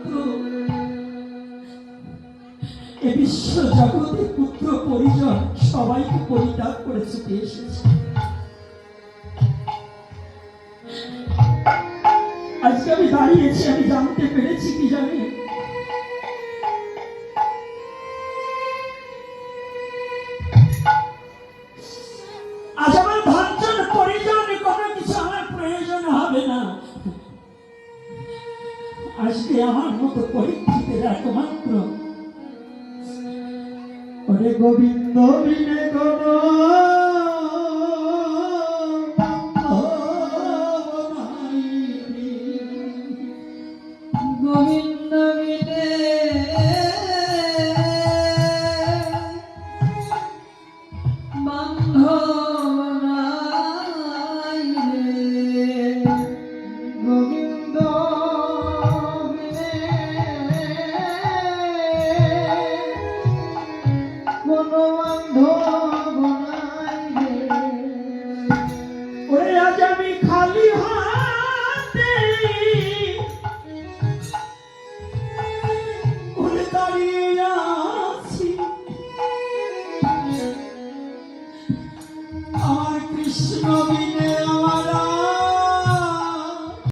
মাত্র এ বিশ্ব জগতে পুত্র পরিজন সবাইকে পরিত্যাগ করে ছুটে এসেছে। আজকে আমি দাঁড়িয়েছি, আমি জানতে পেরেছি কি জানি, আজ আমার ভাঞ্জন পরিজন কোনো কিছু আমার প্রয়োজন হবে না। আজকে আমার মতো পরীক্ষিতের একমাত্র ওরে গোবিন্দ বিনে কোনো গোবিন্দ বিনে বান্ধব নাই রে, গোবিন্দ বিনে কোনো বান্ধব নাই রে। ওরে আজ আমি খালি হাতে ওরে দাঁড়িয়ে আছি, আমার কৃষ্ণ